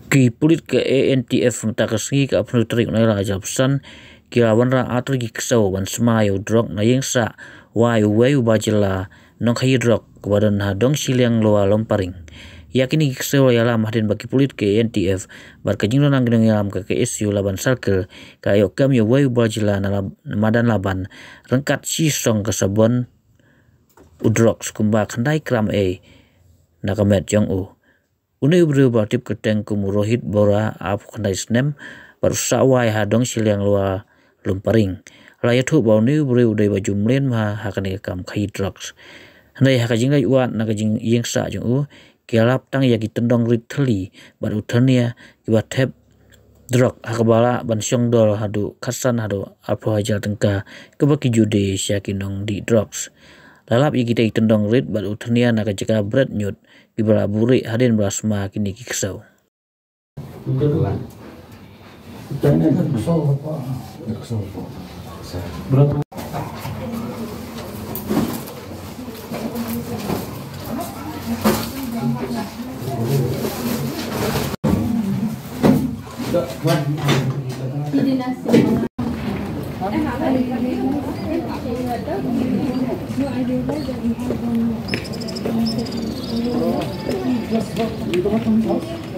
Ki pulit ke ANTF mentakeski ke apnu trik na la japsan ki lawan ra atri ki Ksew ban smayo Drok na Ïing sa wa wei bajela Nongkhaïi Drok kepada na dong siliang loa lomparing. Yakini ki Ksew ya lam Hadien bagi pulit ke ANTF bar kajing nang gendeng yalam ke Ksew laban circle ka yo kam yo wei bajela na madan laban rengkat si song ke sabon udrok skumba khandai kram na kamet jong u. Unai ubru batip keteng kumurohit bora ap khandai snem baru sawai hadong siliang loa lumparing. Raya tu bau ni ubru udai baju mlen ma hakani kam khai drugs. Handai hakajing lai uat na kajing Ïing sa jong u kialap tang ya ki tendong rit Tylli baru ternia kiba tep Drok hakabala ban syong dol hadu kasan hadu apo hajal tengka kebaki jude syakinong di drugs. Lalap i kita tendong rit baru ternia na kajaka bread nyut kibala buri Hadien belasma kini ki Ksew. Just